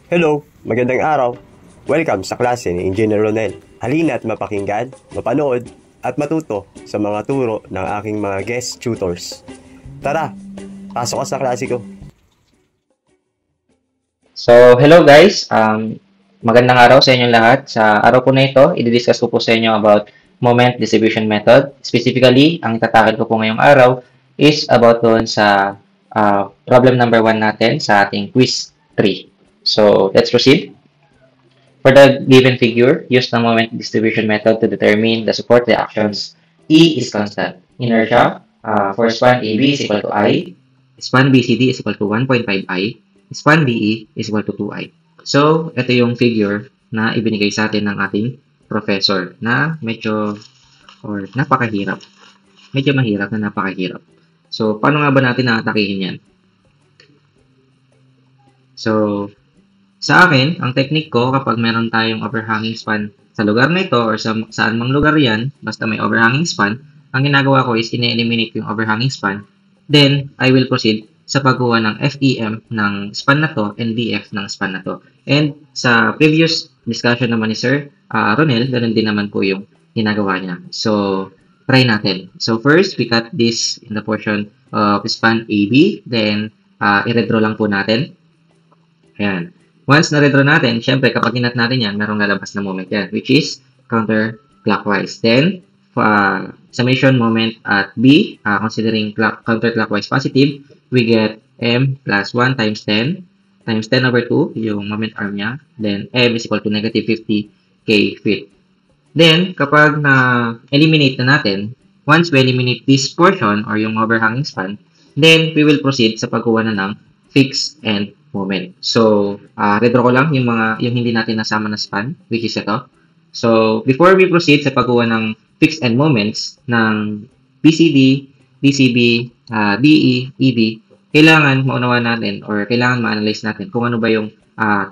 Hello, magandang araw. Welcome sa klase ni Engineer Ronel. Halina at mapakinggan, mapanood, at matuto sa mga turo ng aking mga guest tutors. Tara, pasok ka sa klase ko. So, hello guys. Magandang araw sa inyong lahat. Sa araw po na ito, i-discuss ko po sa inyo about moment distribution method. Specifically, ang itatakil ko po ngayong araw is about doon sa problem number 1 natin sa ating quiz 3. So, let's proceed. For the given figure, use the moment distribution method to determine the support reactions. E is constant. Inertia for span AB is equal to I. Span BCD is equal to 1.5I. Span BE is equal to 2I. So, ito yung figure na ibinigay sa atin ng ating professor na medyo or napakahirap. Medyo mahirap na napakahirap. So, paano nga ba natin naatakihin yan? So, sa akin, ang technique ko kapag meron tayong overhanging span sa lugar na ito or saan mang lugar yan, basta may overhanging span, ang ginagawa ko is ine-eliminate yung overhanging span. Then, I will proceed sa pagkuha ng FEM ng span na to and DF ng span na to. And sa previous discussion naman ni Sir Ronel, ganun din naman po yung ginagawa niya. So, try natin. So, first, we cut this in the portion of span AB. Then, i-redraw lang po natin. Ayan. Once na-redraw natin, syempre, kapag inat natin yan, merong lalabas na moment yan, which is counterclockwise. Then, summation moment at B, considering counterclockwise positive, we get M plus 1 times 10 times 10 over 2, yung moment arm niya. Then, M is equal to negative 50 K feet. Then, kapag na-eliminate na natin, once we eliminate this portion or yung overhanging span, then we will proceed sa pagkuha na ng fixed end moment. So, redraw ko lang yung hindi natin nasama na span, which is ito. So, before we proceed sa pagkuha ng fixed end moments ng PCD, DCB, DE, EB, kailangan maunawa natin or kailangan ma-analyze natin kung ano ba yung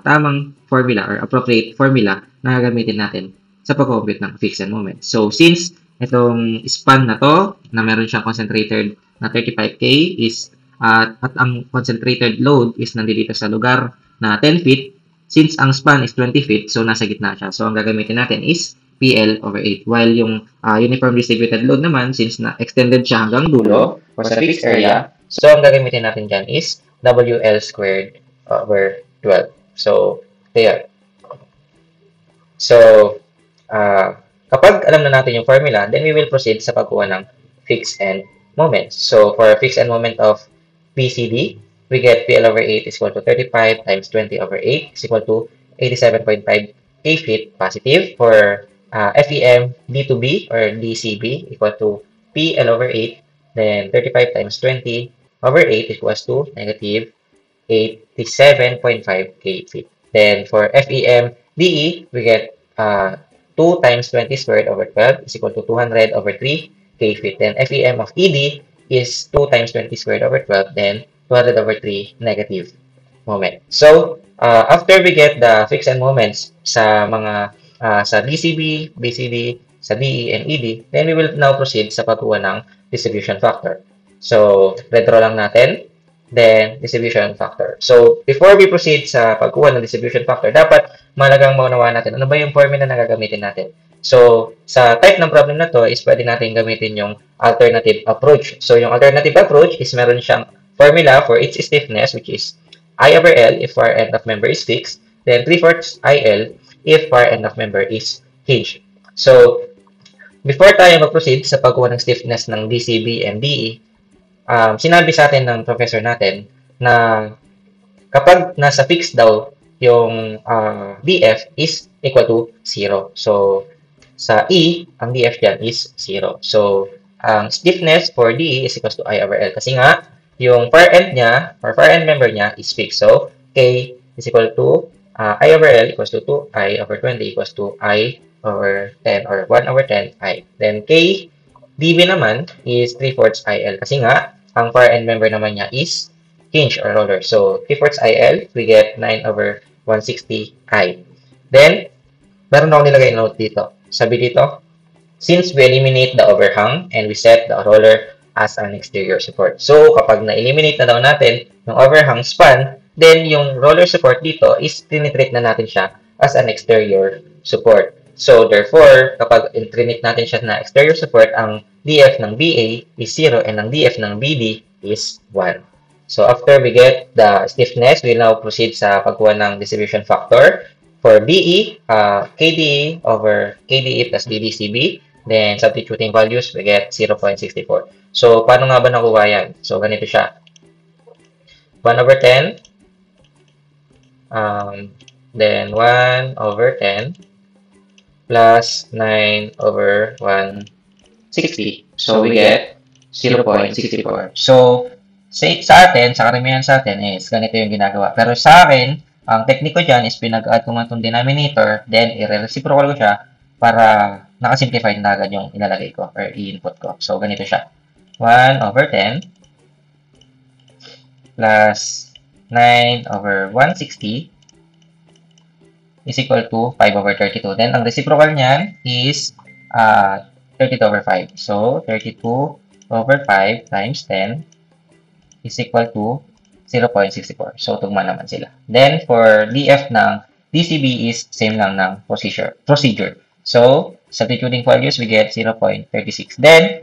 tamang formula or appropriate formula na gagamitin natin sa pag-compute ng fixed end moment. So, since itong span na to, na meron siyang concentrated na 35K is at ang concentrated load is nandito sa lugar na 10 feet. Since ang span is 20 feet, so nasa gitna siya. So, ang gagamitin natin is PL over 8. While yung uniform distributed load naman, since na-extended siya hanggang dulo or sa fixed area, so ang gagamitin natin dyan is WL squared over 12. So, there. So, kapag alam na natin yung formula, then we will proceed sa pagkuha ng fixed end moments. So, for a fixed end moment of PCD, we get PL over 8 is equal to 35 times 20 over 8 is equal to 87.5 K feet positive. For FEM D2B or DCB equal to PL over 8, then 35 times 20 over 8 equals to negative 87.5 K feet. Then for FEM DE, we get 2 times 20 squared over 12 is equal to 200 over 3 K feet. Then FEM of ED is 2 times 20 squared over 12, then 200 over 3 negative moment. So, after we get the fixed end moments sa mga sa DCB, BCD, sa DE, and ED, then we will now proceed sa pagkuha ng distribution factor. So, redraw lang natin, then distribution factor. So, before we proceed sa pagkuha ng distribution factor, dapat malagang maunawaan natin ano ba yung formula na gagamitin natin. So, sa type ng problem na to is pwede natin gamitin yung alternative approach. So, yung alternative approach is meron siyang formula for its stiffness, which is I over L if far end of member is fixed, then 3/4 IL if far end of member is hinged. So, before tayo mag-proceed sa pagkuha ng stiffness ng DCB and DE, sinabi sa atin ng professor natin na kapag nasa fixed daw yung DF is equal to 0. So, sa E, ang DF dyan is 0. So, ang stiffness for DE is equal to I over L. Kasi nga, yung far end niya, or far end member niya is fixed. So, K is equal to I over L equals to 2I over 20 equals to I over 10 or 1 over 10 I. Then, K, DB naman is 3/4 IL. Kasi nga, ang far end member naman niya is hinge or roller. So, 3/4 IL, we get 9 over 160 I. Then, meron akong nilagay na note dito. Sabi dito, since we eliminate the overhang and we set the roller as an exterior support. So, kapag na-eliminate na daw natin yung overhang span, Then, yung roller support dito is tinitreat na natin siya as an exterior support. So, therefore, kapag intrinit natin siya na exterior support, ang DF ng BA is 0 and ang DF ng BD is 1. So, after we get the stiffness, we'll now proceed sa pagkuha ng distribution factor. For BE, KDE over KDE plus DDCB. Then, substituting values, we get 0.64. So, paano nga ba nakuha yan? So, ganito siya. 1 over 10. Then, 1 over 10 plus 9 over 160. So, we get 0.64. So, sa atin, sa karamihan sa atin is ganito yung ginagawa. Pero sa akin, ang technique ko dyan is pinag-add ko man itong denominator, then i-reciprocal ko siya para nakasimplify na agad yung ilalagay ko or i-input ko. So, ganito siya. 1 over 10 plus 9 over 160 is equal to 5 over 32. Then, ang reciprocal niyan is 32 over 5. So, 32 over 5 times 10 is equal to 0.64. So, tugma naman sila. Then, for DF ng DCB is same lang ng procedure. So, substituting values, we get 0.36. Then,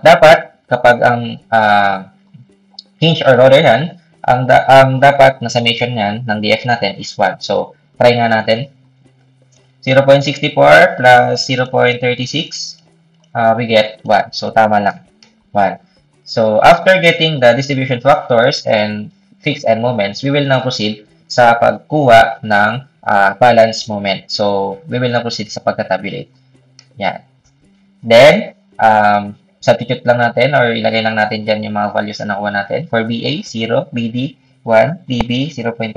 dapat, kapag ang hinge or roller yan, ang dapat na summation yan ng DF natin is 1. So, try nga natin. 0.64 plus 0.36, we get 1. So, tama lang. 1. So, after getting the distribution factors and fixed end moments, we will now proceed sa pagkuha ng balance moment. So, we will now proceed sa pagtatabulate. Yan. Then, substitute lang natin or ilagay lang natin dyan yung mga values na nakuha natin. For BA, 0, BD, 1, DB, 0.36,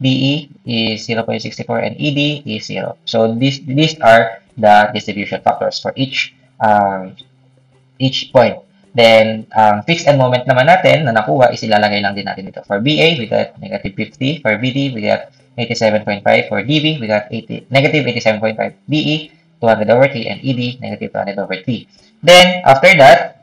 BE is 0.64, and ED is 0. So, these are the distribution factors for each point. Then, fixed end moment naman natin na nakuha is ilalagay lang din natin dito. For BA, we got negative 50. For BD, we got 87.5. For DB, we got negative 87.5. BE, 200 over 3. And ED, negative 200 over 3. Then, after that,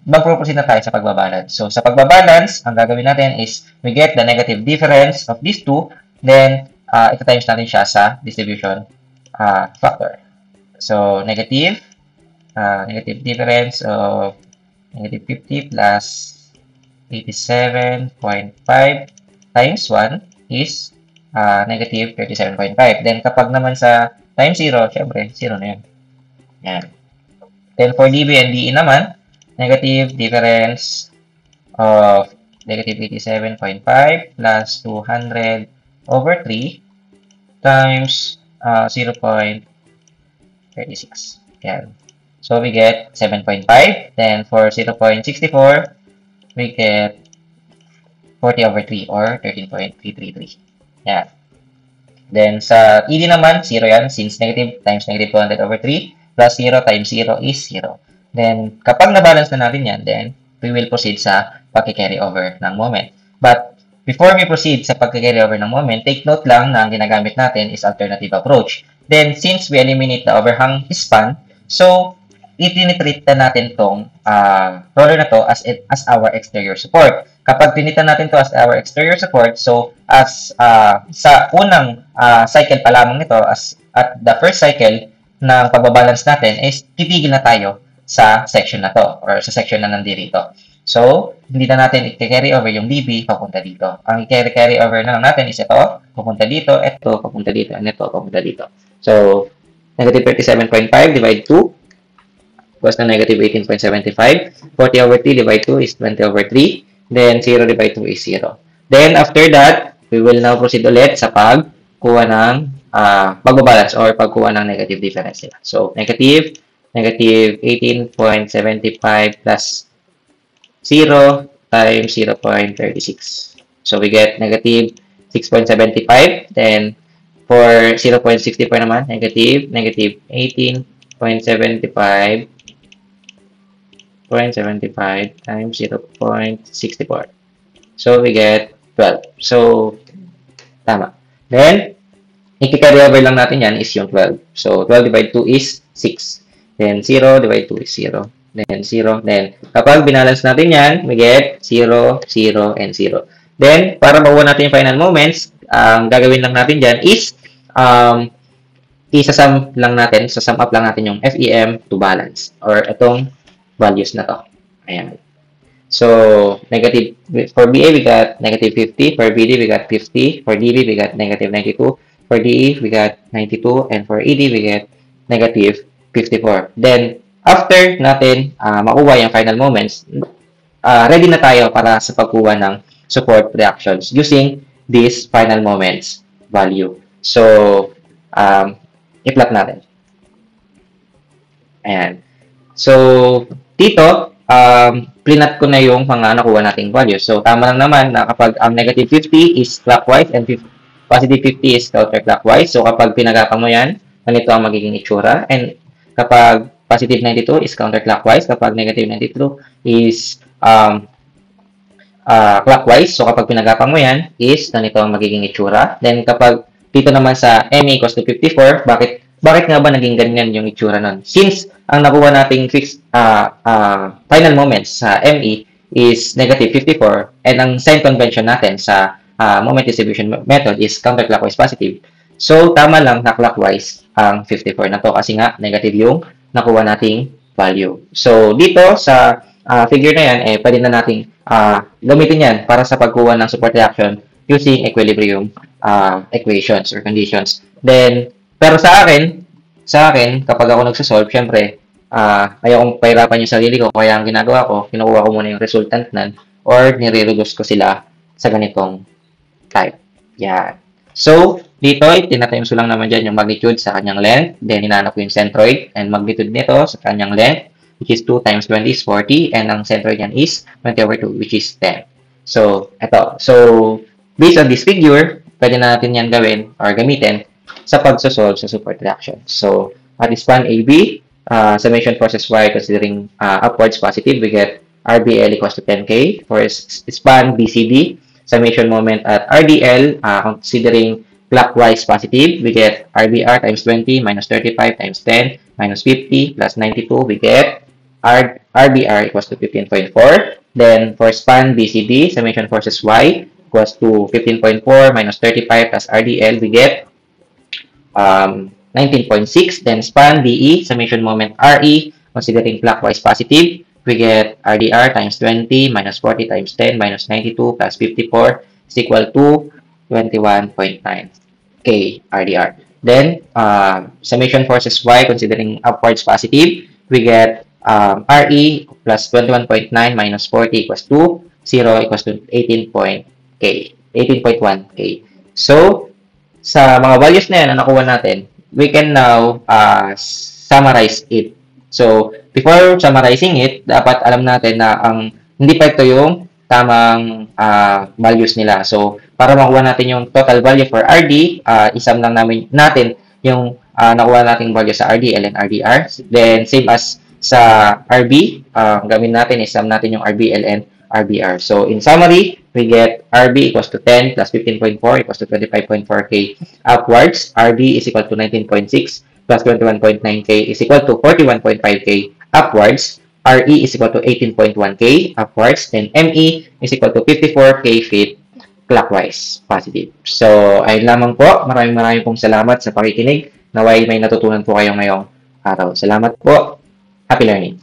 mag-proceed na tayo sa pagbabalance. So, sa pagbabalance, ang gagawin natin is we get the negative difference of these two. Then, ito times natin siya sa distribution factor. So, negative difference of negative 50 plus 87.5 times 1 is negative 37.5. Then, kapag naman sa times 0, syempre, 0 na yun. Yan. Then, for DB and DE naman, negative difference of negative 87.5 plus 200 over 3 times 0.36. Yan. So, we get 7.5. Then, for 0.64, we get 40 over 3 or 13.333. Yan. Then, sa ED naman, 0 yan since negative times negative 200 over 3 plus 0 times 0 is 0. Then, kapag na-balance na natin yan, then, we will proceed sa pag-carry over ng moment. But, before we proceed sa pag-carry over ng moment, take note lang na ang ginagamit natin is alternative approach. Then, since we eliminate the overhang span, so, itinitreat na natin tong roller na to as our exterior support. Kapag tinitan natin to as our exterior support, so as sa unang cycle pa lamang nito, at the first cycle ng pagbabalance natin is titigil na tayo sa section na to or sa section na nandito. So, hindi na natin i-carry over yung DB papunta dito. Ang i-carry over na natin is ito, papunta dito, ito, papunta dito, and ito, papunta dito. So, negative 37.5 divide 2 was na negative 18.75. 40 over 3 divide 2 is 20 over 3. Then, 0 divide 2 is 0. Then, after that, we will now proceed ulit sa pagkuha ng pagbabalance or pagkuha ng negative difference nila. So, negative 18.75 plus 0 times 0.36. So, we get negative 6.75. Then, for 0.64 naman, negative 18.75 times 0.64. So, we get 12. So, tama. Then, i-carry over lang natin yan is yung 12. So, 12 divide 2 is 6. Then, 0 divide 2 is 0. Then, 0. Then, kapag binalance natin yan, we get 0, 0, and 0. Then, para makuha natin yung final moments, ang gagawin lang natin dyan is isa-sum lang natin, sum up lang natin yung FEM to balance or itong values na to. Ayan. So, negative, for BA, we got negative 50. For BD, we got 50. For DB, we got negative 92. For DE, we got 92. And for ED, we get negative 54. Then, after natin makuha yung final moments, ready na tayo para sa pagkuha ng support reactions using this final moments value. So, i-plot natin. Ayan. So, dito, plinat ko na yung mga nakuha nating values. So, tama lang naman na kapag ang negative 50 is clockwise and positive 50 is counterclockwise. So, kapag pinagapang mo yan, ganito ang magiging itsura. And kapag positive 92 is counterclockwise, kapag negative 92 is clockwise. So, kapag pinagapang mo yan, is ganito ang magiging itsura. Then, kapag dito naman sa ME equals to 54, bakit nga ba naging ganyan yung itsura nun? Since ang nakuha nating fixed final moments sa ME is negative 54 and ang sign convention natin sa moment distribution method is counterclockwise positive. So, tama lang na clockwise ang 54 na to kasi nga negative yung nakuha nating value. So, dito sa figure na yan, pwede na nating gamitin yan para sa pagkuha ng support reaction using equilibrium equations or conditions. Then, pero sa akin, kapag ako nagsasolve, syempre, ayaw kong pahirapan yung sarili ko, kaya ang ginagawa ko, kinukuha ko muna yung resultant nan or nire-reduce ko sila sa ganitong type. Yan. So, dito, tinatayos ko lang naman dyan yung magnitude sa kanyang length, then hinanap ko yung centroid, and magnitude nito sa kanyang length, which is 2 times 20 is 40, and ang centroid yan is 20 over 2, which is 10. So, eto. So, based on this figure, pwede na natin yan gawin or gamitin sa pagsosolve sa support reaction. So, at span AB, summation forces Y considering upwards positive, we get RBL equals to 10K. For span BCD, summation moment at RDL, considering clockwise positive, we get RBR times 20 minus 35 times 10 minus 50 plus 92, we get RBR equals to 15.4. Then, for span BCD, summation forces Y equals to 15.4 minus 35 plus RDL, we get 19.6. Then span DE, summation moment RE, considering clockwise positive, we get RDR times 20 minus 40 times 10 minus 92 plus 54 is equal to 21.9 K RDR. Then, summation forces Y, considering upwards positive, we get RE plus 21.9 minus 40 equals to 0 equals to 18.1 K. So, sa mga values na yan na nakuha natin, we can now summarize it. So, before summarizing it, dapat alam natin na hindi pa ito yung tamang values nila. So, para makuha natin yung total value for RD, isam lang natin yung nakuha nating value sa RDL and RDR. Then, same as sa RB, gawin natin, isam natin yung RBL and RBR. So, in summary, we get RB equals to 10 plus 15.4 equals to 25.4K upwards. RB is equal to 19.6 plus 21.9K is equal to 41.5K upwards. RE is equal to 18.1K upwards. Then ME is equal to 54K feet clockwise positive. So, ayun lamang po. Maraming pong salamat sa pakikinig. Naway may natutunan po kayo ngayong araw. Salamat po. Happy learning.